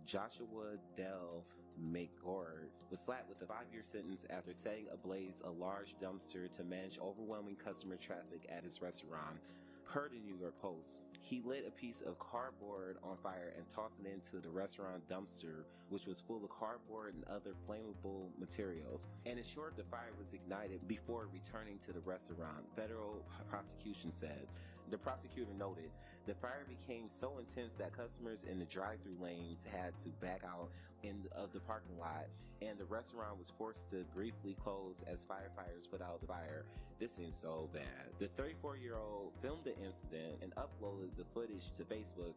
Joshua Del McGord was slapped with a 5-year sentence after setting ablaze a large dumpster to manage overwhelming customer traffic at his restaurant. Per the New York Post, he lit a piece of cardboard on fire and tossed it into the restaurant dumpster, which was full of cardboard and other flammable materials. And ensured the fire was ignited before returning to the restaurant, federal prosecution said. The prosecutor noted, the fire became so intense that customers in the drive-thru lanes had to back out of the parking lot, and the restaurant was forced to briefly close as firefighters put out the fire. This seems so bad. The 34-year-old filmed the incident and uploaded the footage to Facebook,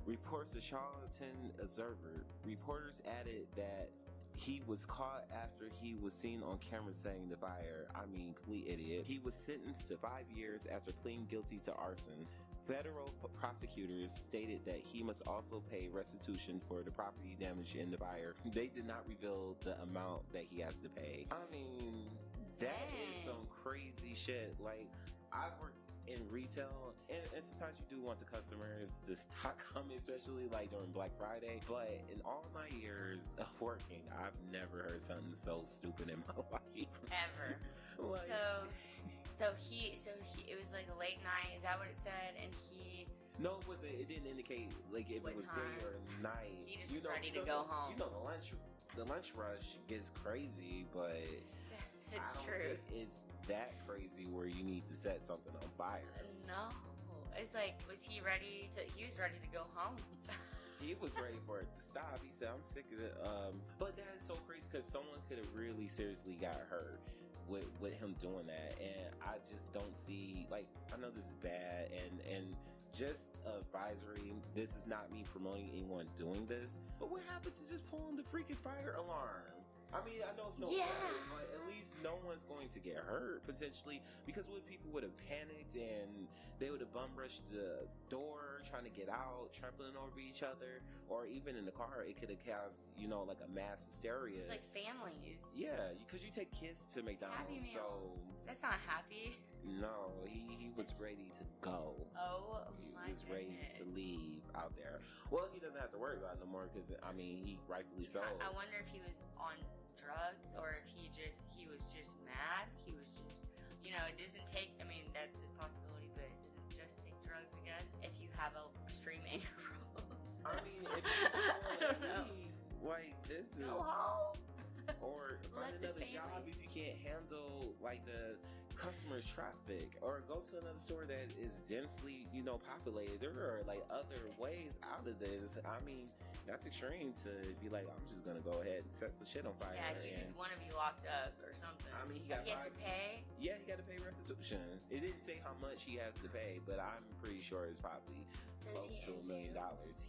reports the Charlatan Observer. Reporters added that he was caught after he was seen on camera setting the fire. I mean, complete idiot. He was sentenced to 5 years after pleading guilty to arson. Federal prosecutors stated that he must also pay restitution for the property damage in the fire. They did not reveal the amount that he has to pay. I mean, that is some crazy shit. Like, I've worked in retail, and sometimes you do want the customers to stop coming, especially like during Black Friday. But in all my years of working, I've never heard something so stupid in my life. Ever. Like, so he, it was like a late night, is that what it said? And he... No, it didn't indicate like if it was day or night. He just was ready to go home. You know, the lunch rush gets crazy, but it's true. Think it's that crazy where you need to set something on fire. No, it's like, was he ready to? He was ready to go home. He was ready for it to stop. He said, I'm sick of it. But that is so crazy because someone could have really seriously got hurt with him doing that. And I just don't see, like, I know this is bad and just advisory. This is not me promoting anyone doing this. But what happened to just pulling the freaking fire alarm? I mean, I know it's no fire, but at least no one's going to get hurt, potentially, because what people would have panicked and they would have bum rushed the door, trying to get out, trampling over each other, or even in the car, it could have caused, you know, like a mass hysteria. Like families. Yeah, because you take kids to McDonald's, so... That's not happy. No, he was ready to go. Oh, he my was goodness. ready to leave out there. Well, he doesn't have to worry about it no more, because, I mean, he rightfully so. I wonder if he was on drugs or if he was just mad. He was just, you know, it doesn't take, I mean, that's a possibility, but it doesn't just take drugs, I guess, if you have a extreme anger problems. I mean, if you just want to leave, like, this is... Go home. Or find another job if you can't handle, like, the customer's traffic, or go to another store that is densely, you know, populated. There are, like, other ways out of this. I mean, that's extreme to be like, I'm just gonna go ahead and set some shit on fire. Yeah, you just want to be locked up or something. I mean, he has to pay. Yeah, he got to pay restitution. It didn't say how much he has to pay, but I'm pretty sure it's probably close to $1 million.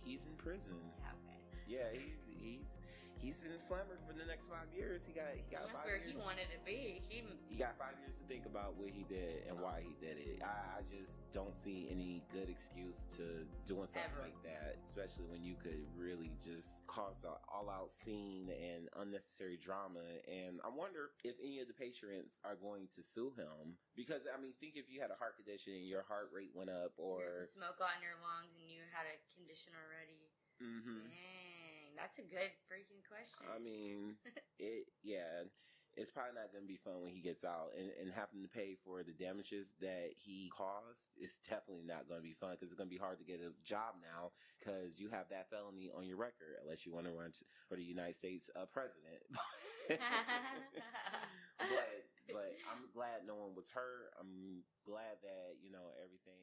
He's in prison. Yeah, okay. Yeah, he's in slammer for the next 5 years. He got 5 years. That's where he wanted to be. He got 5 years to think about what he did and why he did it. I just don't see any good excuse to doing something like that, especially when you could really just cause an all-out scene and unnecessary drama. And I wonder if any of the patrons are going to sue him, because I mean, think if you had a heart condition and your heart rate went up, or there's the smoke got in your lungs and you had a condition already. Mm-hmm. Dang, that's a good freaking question. I mean, it's probably not going to be fun when he gets out, and having to pay for the damages that he caused. It's definitely not going to be fun, because it's going to be hard to get a job now because you have that felony on your record, unless you want to run for the United States president. But I'm glad no one was hurt. I'm glad that, you know, everything